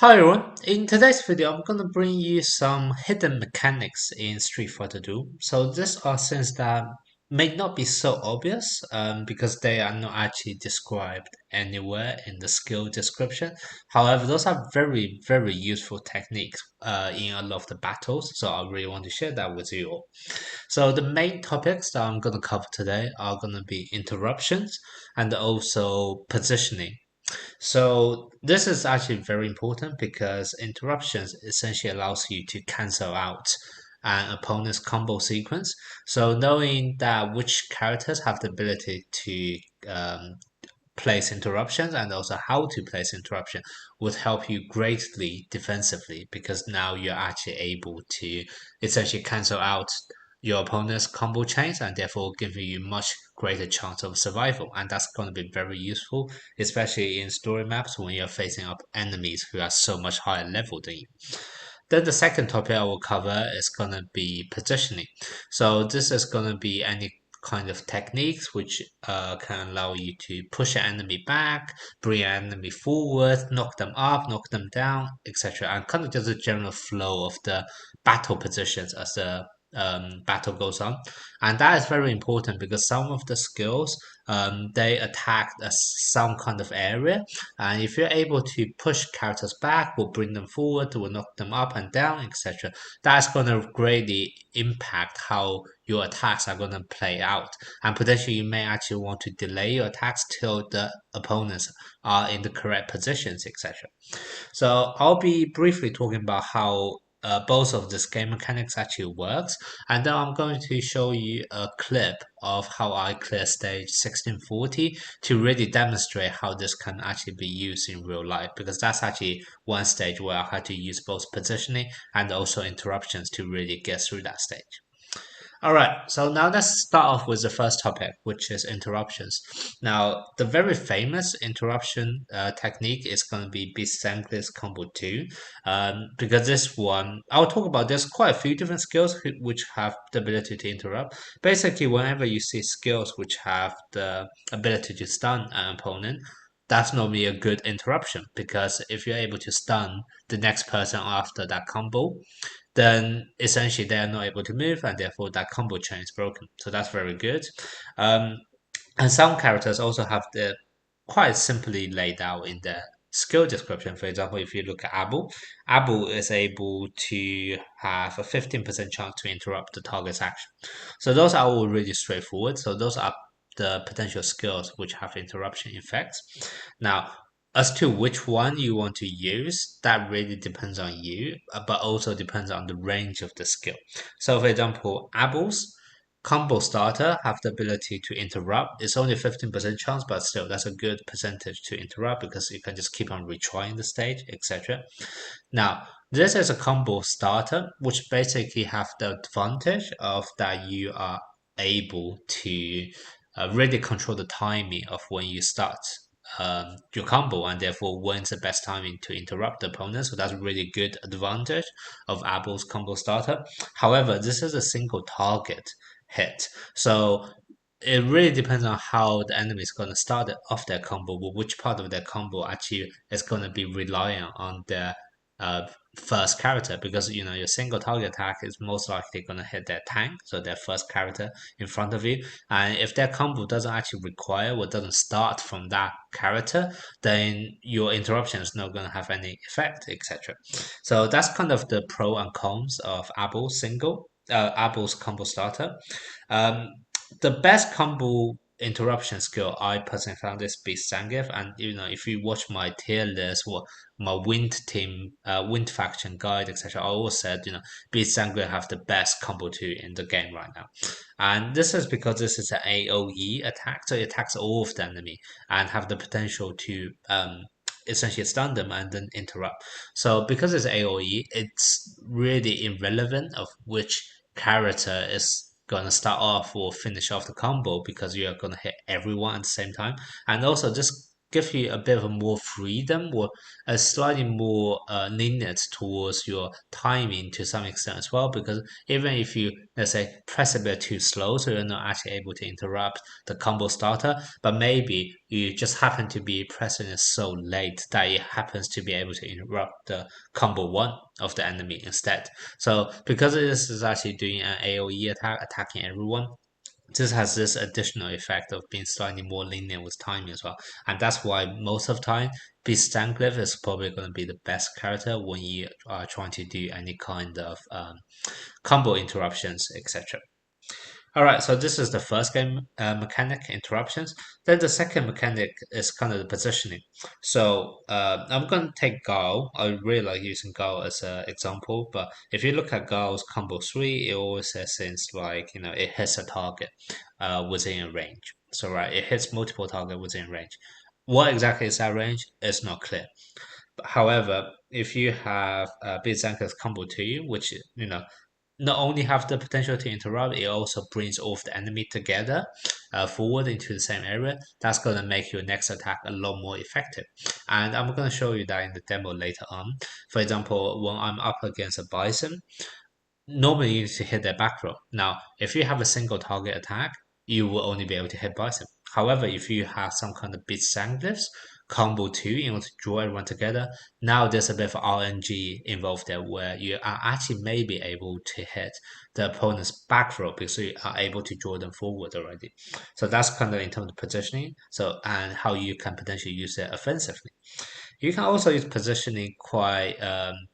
Hi everyone, in today's video I'm gonna bring you some hidden mechanics in Street Fighter Duel. So these are things that may not be so obvious because they are not actually described anywhere in the skill description. However, those are very useful techniques in a lot of the battles, so I really want to share that with you all. So the main topics that I'm gonna cover today are gonna be interruptions and also positioning. So this is actually very important because interruptions essentially allows you to cancel out an opponent's combo sequence. So knowing that which characters have the ability to place interruptions and also how to place interruption would help you greatly defensively because now you're actually able to essentially cancel out your opponent's combo chains and therefore giving you much greater chance of survival. And that's going to be very useful, especially in story maps when you're facing up enemies who are so much higher level than you. Then the second topic I will cover is going to be positioning. So this is going to be any kind of techniques which can allow you to push an enemy back, bring an enemy forward, knock them up, knock them down, etc. And kind of just a general flow of the battle positions as the battle goes on. And that is very important because some of the skills they attack some kind of area, and if you're able to push characters back, will bring them forward, will knock them up and down, etc., that's going to greatly impact how your attacks are going to play out. And potentially, you may actually want to delay your attacks till the opponents are in the correct positions, etc. So I'll be briefly talking about how both of this game mechanics actually works, and then I'm going to show you a clip of how I clear stage 1640 to really demonstrate how this can actually be used in real life, because that's actually one stage where I had to use both positioning and also interruptions to really get through that stage. All right, so now let's start off with the first topic, which is interruptions. Now, the very famous interruption technique is going to be Beast Zangief Combo 2, because this one, I'll talk about there's quite a few different skills which have the ability to interrupt. Basically, whenever you see skills which have the ability to stun an opponent, that's normally a good interruption because if you're able to stun the next person after that combo, then essentially they are not able to move, and therefore that combo chain is broken. So that's very good. Um, and some characters also have the quite simply laid out in their skill description. For example, if you look at Abu is able to have a 15% chance to interrupt the target's action. So those are all really straightforward. So those are the potential skills which have interruption effects. Now, as to which one you want to use, that really depends on you, but also depends on the range of the skill. So, for example, Abel's combo starter have the ability to interrupt. It's only 15% chance, but still, that's a good percentage to interrupt because you can just keep on retrying the stage, etc. Now, this is a combo starter, which basically have the advantage of that you are able to really control the timing of when you start your combo, and therefore when's the best timing to interrupt the opponent. So that's a really good advantage of Apple's combo starter. However, this is a single target hit, so it really depends on how the enemy is going to start off their combo, which part of their combo actually is going to be reliant on their uh, first character, because your single target attack is most likely going to hit their tank, so their first character in front of you. And if their combo doesn't actually require or doesn't start from that character, then your interruption is not going to have any effect, etc. So that's kind of the pro and cons of Apple's combo starter. Um, the best combo interruption skill I personally found is Beast Zangief, and if you watch my tier list or my Wind team, Wind faction guide, etc., I always said Beast Zangief have the best combo 2 in the game right now, and this is because this is an AOE attack, so it attacks all of the enemy and have the potential to essentially stun them and then interrupt. So because it's AOE, it's really irrelevant of which character is gonna start off or finish off the combo because you are gonna hit everyone at the same time. And also this give you a bit of a more freedom or a slightly more lenient towards your timing to some extent as well. Because even if you, let's say, press a bit too slow, so you're not actually able to interrupt the combo starter, but maybe you just happen to be pressing it so late that it happens to be able to interrupt the combo one of the enemy instead. So because this is actually doing an AoE attack, attacking everyone, this has this additional effect of being slightly more linear with timing as well. And that's why most of the time, Beast Zangief is probably going to be the best character when you are trying to do any kind of combo interruptions, etc. All right, so this is the first game mechanic, interruptions. Then the second mechanic is kind of the positioning. So I'm going to take Gao. I really like using Gao as an example, but if you look at Gao's combo 3, it always says things like, it hits a target within a range. So, right, it hits multiple target within range. What exactly is that range? It's not clear. However, if you have Beat Zanker's combo 2, which, not only have the potential to interrupt, it also brings all of the enemy together forward into the same area. That's going to make your next attack a lot more effective. And I'm going to show you that in the demo later on. For example, when I'm up against a Bison, normally you need to hit their back row. Now, if you have a single target attack, you will only be able to hit Bison. However, if you have some kind of Beast Zangief's combo 2 in order to draw everyone together, now there's a bit of RNG involved there where you are actually maybe able to hit the opponent's back row because you are able to draw them forward already. So that's kind of in terms of positioning. So and how you can potentially use it offensively. You can also use positioning quite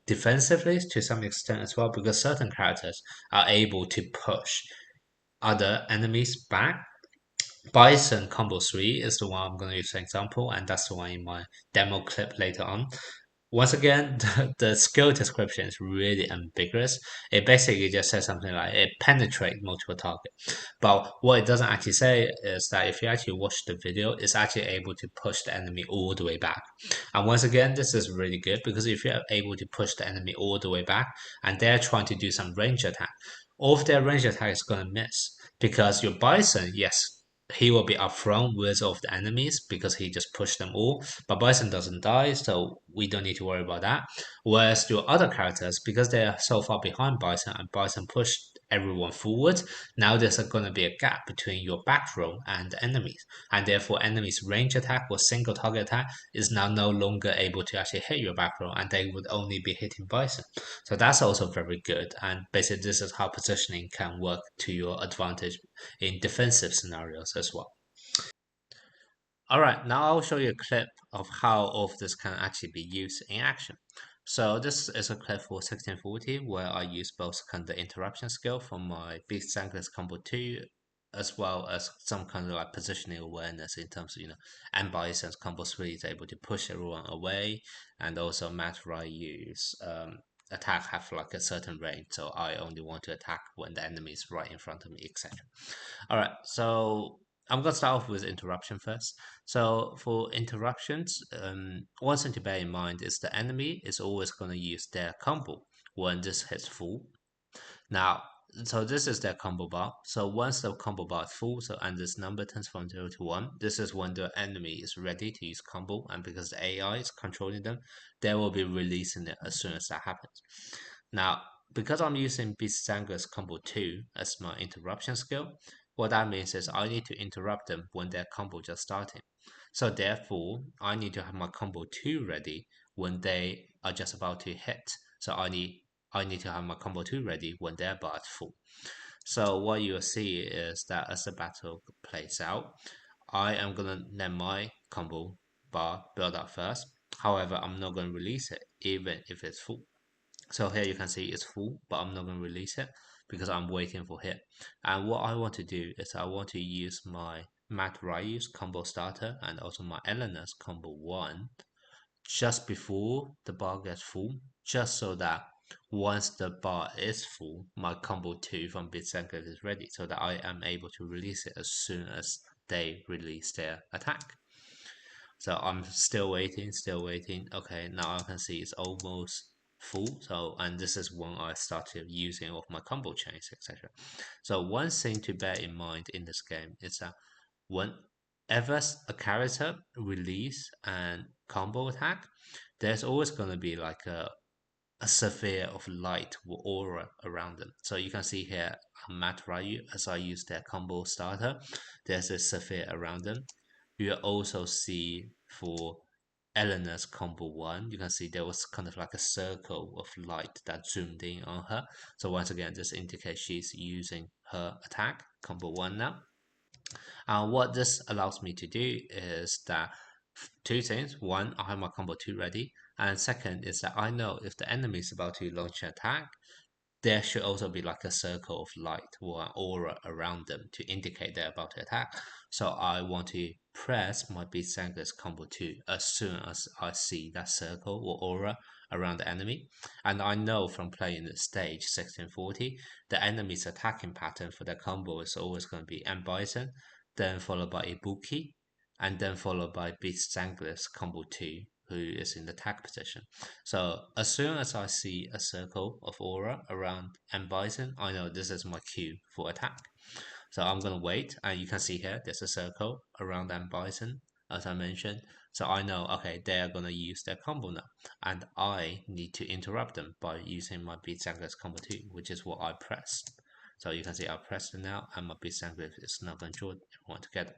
defensively to some extent as well, because certain characters are able to push other enemies back. Bison Combo 3 is the one I'm going to use as an example, and that's the one in my demo clip later on. Once again, the skill description is really ambiguous. It basically just says something like it penetrates multiple targets. But what it doesn't actually say is that if you actually watch the video, it's actually able to push the enemy all the way back. And once again, this is really good because if you're able to push the enemy all the way back and they're trying to do some range attack, all of their range attack is going to miss because your Bison, yes, he will be upfront with all of the enemies because he just pushed them all. But Bison doesn't die, so we don't need to worry about that. Whereas your other characters, because they are so far behind Bison and Bison pushed everyone forward, now there's going to be a gap between your back row and the enemies. And therefore, enemies' range attack or single target attack is now no longer able to actually hit your back row, and they would only be hitting Bison. So that's also very good. And basically, this is how positioning can work to your advantage in defensive scenarios as well. All right, now I'll show you a clip of how all of this can actually be used in action. So this is a clip for 1640 where I use both kind of the interruption skill from my Beast Zangief Combo 2 as well as some kind of like positioning awareness in terms of, M Bison's Combo 3 is able to push everyone away, and also Matt Ryu's attack have like a certain range, so I only want to attack when the enemy is right in front of me, etc. All right, so I'm gonna start off with interruption first. So for interruptions, one thing to bear in mind is the enemy is always gonna use their combo when this hits full. Now, so this is their combo bar. So once the combo bar is full, so and this number turns from 0 to 1, this is when the enemy is ready to use combo, and because the AI is controlling them, they will be releasing it as soon as that happens. Now, because I'm using Beast Zangief's combo 2 as my interruption skill, what that means is I need to interrupt them when their combo just starting. So therefore, I need to have my combo 2 ready when they are just about to hit. So I need to have my combo 2 ready when their bar is full. So what you'll see is that as the battle plays out, I am gonna let my combo bar build up first. However, I'm not gonna release it even if it's full. So here you can see it's full, but I'm not going to release it because I'm waiting for hit. And what I want to do is I want to use my Matt Ryu's combo starter and also my Eleanor's combo 1 just before the bar gets full, just so that once the bar is full, my combo 2 from Beast Zangief is ready so that I am able to release it as soon as they release their attack. So I'm still waiting, still waiting. Okay, now I can see it's almost full. So, and this is when I started using of my combo chains, etc. So one thing to bear in mind in this game is that when whenever a character release and combo attack, there's always going to be like a sphere of light or aura around them. So you can see here on Matt Ryu, as I use their combo starter, there's a sphere around them. You also see for Eleanor's combo 1, you can see there was kind of like a circle of light that zoomed in on her. So once again, this indicates she's using her attack, combo 1 now. What this allows me to do is that two things. One, I have my combo 2 ready. And second is that I know if the enemy is about to launch an attack, there should also be like a circle of light or an aura around them to indicate they're about to attack. So I want to press my Beast Zangief Combo 2 as soon as I see that circle or aura around the enemy. And I know from playing the stage 1640, the enemy's attacking pattern for their combo is always going to be M Bison, then followed by Ibuki, and then followed by Beast Zangief's Combo 2, who is in the attack position. So as soon as I see a circle of aura around M Bison, I know this is my cue for attack. So I'm gonna wait, and you can see here there's a circle around M Bison, as I mentioned. So I know, okay, they are gonna use their combo now, and I need to interrupt them by using my Beat Zangief's combo 2, which is what I pressed. So you can see I pressed it now, and my Beat Zangief is now gonna draw everyone together.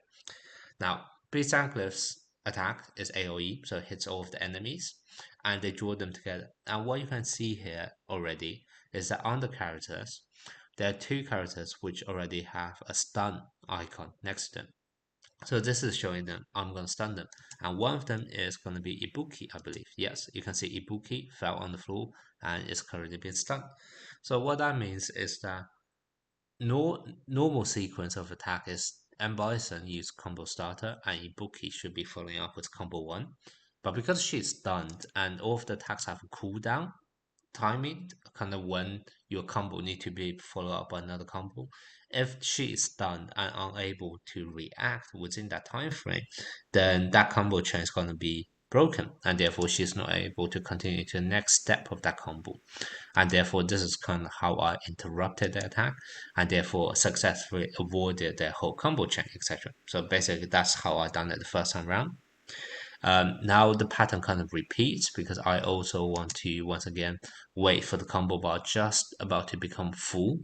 Now, Beast Zangief's attack is AoE, so it hits all of the enemies, and they draw them together. And what you can see here already is that on the characters, there are two characters which already have a stun icon next to them. So this is showing them I'm going to stun them. And one of them is going to be Ibuki, I believe. Yes, you can see Ibuki fell on the floor and is currently being stunned. So what that means is that normal sequence of attack is M Bison use combo starter and Ibuki should be following up with combo 1. But because she's stunned and all of the attacks have a cooldown, timing kind of when your combo need to be followed up by another combo. If she is stunned and unable to react within that time frame, then that combo chain is going to be broken, and therefore she's not able to continue to the next step of that combo. And therefore, this is kind of how I interrupted the attack, and therefore successfully avoided the whole combo chain, etc. So basically, that's how I done it the first time around. Now the pattern kind of repeats because I also want to once again wait for the combo bar just about to become full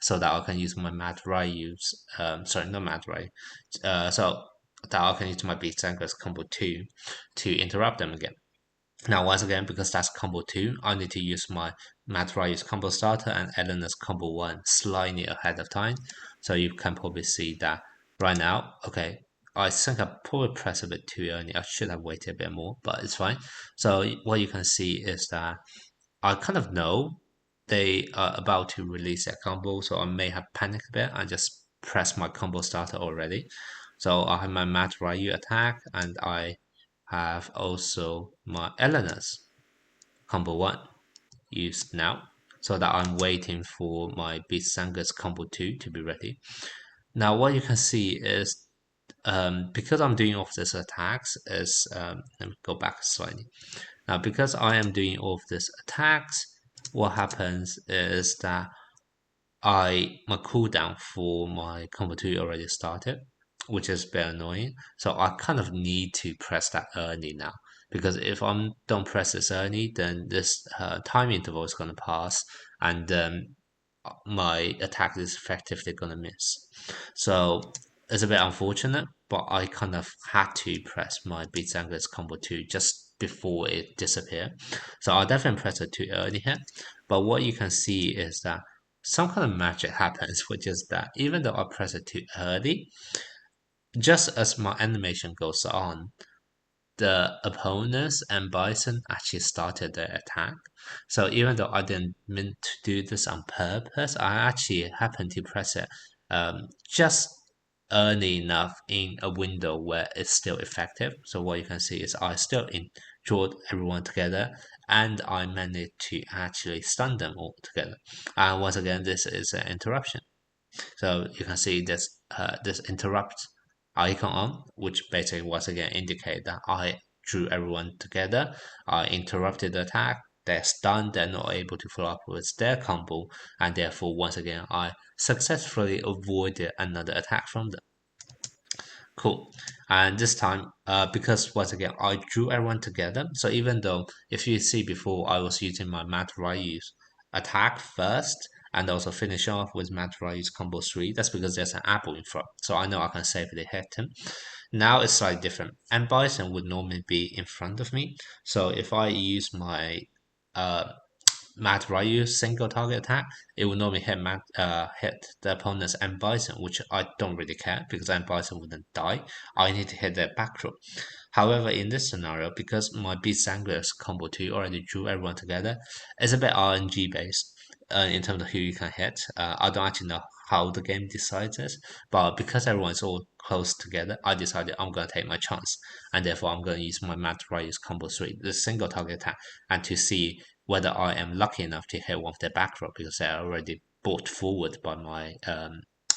so that I can use my Mad Ryu's, sorry, not Mad Ryu, so that I can use my Beast Zangief's combo 2 to interrupt them again. Now, once again, because that's combo 2, I need to use my Mad Ryu's combo starter and Eleanor's combo 1 slightly ahead of time. So you can probably see that right now, okay, I think I probably pressed a bit too early. I should have waited a bit more, but it's fine. So what you can see is that I kind of know they are about to release their combo, so I may have panicked a bit and just pressed my combo starter already. So I have my Mad Ryu attack, and I have also my Eleanor's combo 1 used now, so that I'm waiting for my Beast Zangief's combo 2 to be ready. Now what you can see is because I'm doing all of these attacks is let me go back slightly. Now because I am doing all of these attacks, what happens is that my cooldown for my combo 2 already started, which is very annoying. So I kind of need to press that early now, because if I don't press this early, then this time interval is going to pass, and my attack is effectively going to miss. So it's a bit unfortunate, but I kind of had to press my Beat Zangief's combo 2 just before it disappeared. So I definitely pressed it too early here. But what you can see is that some kind of magic happens, which is that even though I press it too early, just as my animation goes on, the opponents and Bison actually started their attack. So even though I didn't mean to do this on purpose, I actually happened to press it just early enough in a window where it's still effective. So what you can see is I still draw everyone together, and I managed to actually stun them all together. And once again, this is an interruption. So you can see this interrupt icon on, which basically once again indicate that I drew everyone together. I interrupted the attack. They're stunned. They're not able to follow up with their combo, and therefore once again I successfully avoided another attack from them. Cool. And this time, because once again, I drew everyone together. So even though if you see before, I was using my Matt Ryu's attack first and also finish off with Matt Ryu's combo 3, that's because there's an apple in front. So I know I can safely hit him. Now it's slightly different. And Bison would normally be in front of me. So if I use my uh, Matt Ryu single target attack, it will normally hit the opponent's M Bison, which I don't really care because M Bison wouldn't die. I need to hit their back row. However, in this scenario, because my Beast Zangief Combo 2 already drew everyone together, it's a bit RNG based in terms of who you can hit. I don't actually know how the game decides this, but because everyone's all close together, I decided I'm going to take my chance, and therefore I'm going to use my Matt Ryu's Combo 3, the single target attack, and to see whether I am lucky enough to hit one of their back row because they're already brought forward by my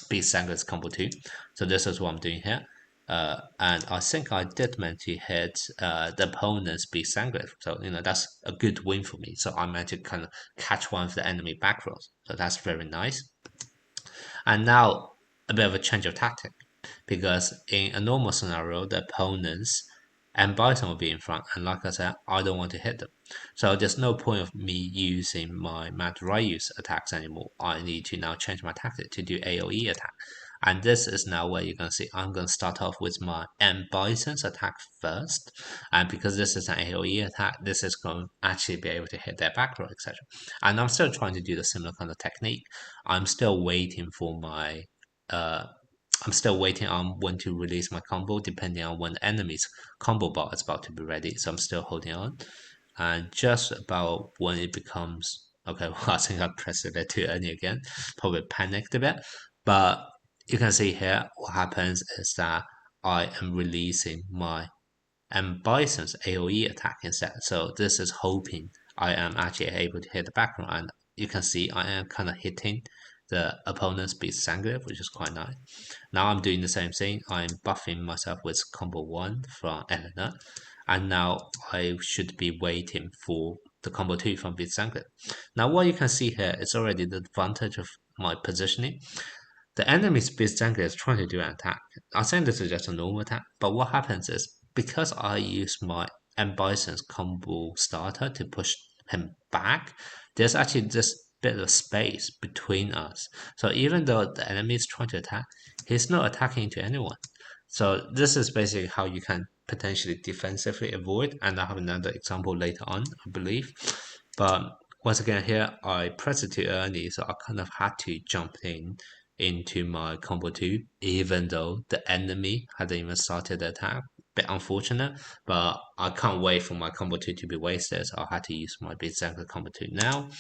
Beast Zangief Combo 2. So this is what I'm doing here. And I think I did manage to hit the opponent's Beast Zangief. So, that's a good win for me. So I managed to kind of catch one of the enemy back rows. So that's very nice. And now a bit of a change of tactic because in a normal scenario, the opponents and Bison will be in front, and like I said, I don't want to hit them. So there's no point of me using my Matt Ryu's attacks anymore. I need to now change my tactic to do AoE attack. And this is now where you're going to see I'm going to start off with my M Bison's attack first. And because this is an AoE attack, this is going to actually be able to hit their back row, etc. And I'm still trying to do the similar kind of technique. I'm still waiting for my I'm still waiting on when to release my combo, depending on when the enemy's combo bar is about to be ready. So I'm still holding on. And just about when it becomes okay, well, I think I pressed it too early again. Probably panicked a bit. But you can see here what happens is that I am releasing my M Bison's AoE attack instead. So this is hoping I am actually able to hit the background. And you can see I am kind of hitting the opponent's Beast Zangief, which is quite nice. Now I'm doing the same thing. I'm buffing myself with combo 1 from Eleanor. And now I should be waiting for the combo 2 from Beast Zangief. Now what you can see here is already the advantage of my positioning. The enemy's Beast Zangief is trying to do an attack. I think this is just a normal attack, but what happens is because I use my M Bison's combo starter to push him back, there's actually this bit of space between us. So even though the enemy is trying to attack, he's not attacking to anyone. So this is basically how you can potentially defensively avoid, and I have another example later on, I believe. But once again here, I pressed it too early, so I kind of had to jump into my combo 2, even though the enemy hadn't even started the attack. Bit unfortunate, but I can't wait for my combo 2 to be wasted, so I had to use my Beast Zangief combo 2 now.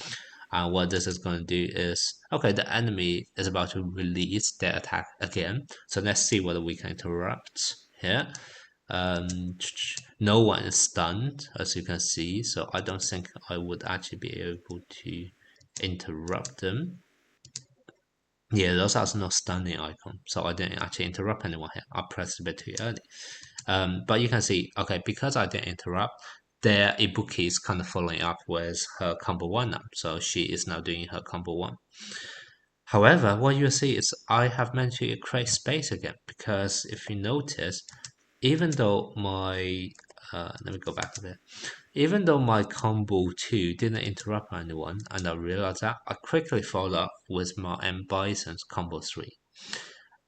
And what this is going to do is, okay, the enemy is about to release their attack again. So let's see whether we can interrupt here. No one is stunned, as you can see, so I don't think I would actually be able to interrupt them. Yeah, those are no stunning icon, so I didn't actually interrupt anyone here. I pressed a bit too early. But you can see, okay, because I didn't interrupt, there Ibuki is kind of following up with her combo 1 now. So she is now doing her combo 1. However, what you see is I have managed to create space again, because if you notice, even though my let me go back a bit. Even though my combo 2 didn't interrupt anyone, and I realized that, I quickly followed up with my M Bison's combo 3.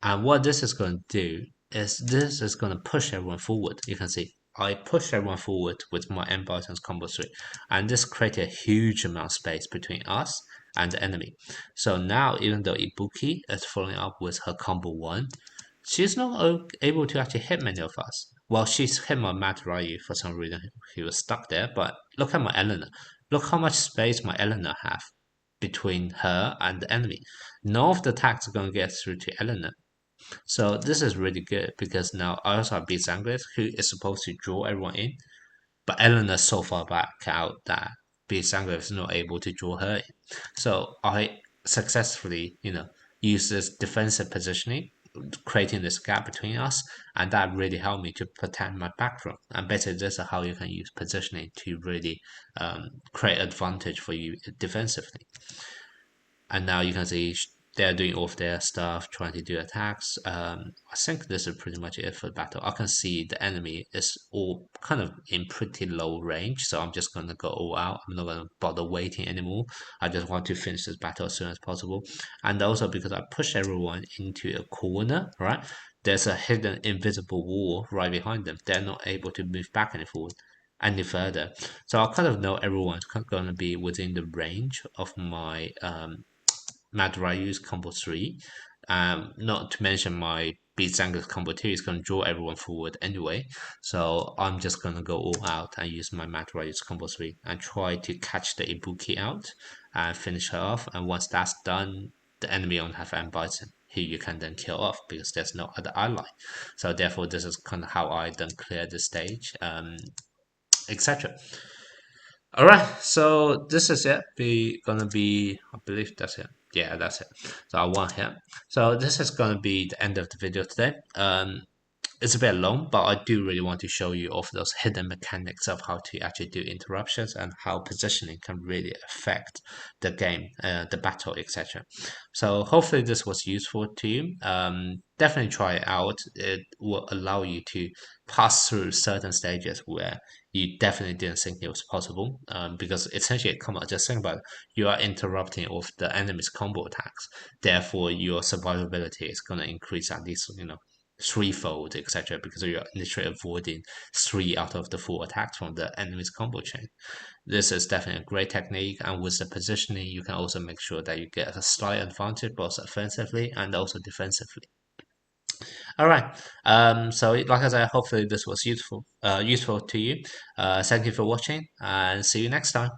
And what this is going to do is this is going to push everyone forward. You can see I push everyone forward with my M Bison's combo 3, and this created a huge amount of space between us and the enemy. So now, even though Ibuki is following up with her combo 1, she's not able to actually hit many of us. Well, she's hit my Matt Ryu for some reason. He was stuck there, but look at my Eleanor. Look how much space my Eleanor have between her and the enemy. None of the attacks are going to get through to Eleanor. So this is really good because now I also have Beast Zangief, who is supposed to draw everyone in, but Eleanor's so far back out that Beast Zangief is not able to draw her in. So I successfully, use this defensive positioning, creating this gap between us, and that really helped me to protect my back row. And basically, this is how you can use positioning to really create advantage for you defensively. And now you can see they're doing all of their stuff, trying to do attacks. I think this is pretty much it for the battle. I can see the enemy is all kind of in pretty low range, so I'm just gonna go all out. I'm not gonna bother waiting anymore. I just want to finish this battle as soon as possible. And also because I push everyone into a corner, right? There's a hidden invisible wall right behind them. They're not able to move back any further. So I kind of know everyone's going to be within the range of my Madrayu's combo 3. Not to mention my Beast Zangief combo 2 is going to draw everyone forward anyway. So I'm just going to go all out and use my Madrayu's combo 3 and try to catch the Ibuki out and finish her off. And once that's done, the enemy only have M Bison, who you can then kill off because there's no other ally. So therefore, this is kind of how I then clear the stage, etc. All right, so this is it. Be gonna be, I believe that's it. Yeah, that's it. So I won here. So this is gonna be the end of the video today. It's a bit long, but I do really want to show you of those hidden mechanics of how to actually do interruptions and how positioning can really affect the game, the battle, etc. So hopefully this was useful to you. Definitely try it out. It will allow you to pass through certain stages where you definitely didn't think it was possible. Because essentially, come on, just think about it. You are interrupting of the enemy's combo attacks. Therefore, your survivability is going to increase at least, threefold, etc., because you're literally avoiding 3 out of the 4 attacks from the enemy's combo chain. This is definitely a great technique, and with the positioning, you can also make sure that you get a slight advantage both offensively and also defensively. All right. So like I said, hopefully this was useful to you. Thank you for watching, and see you next time.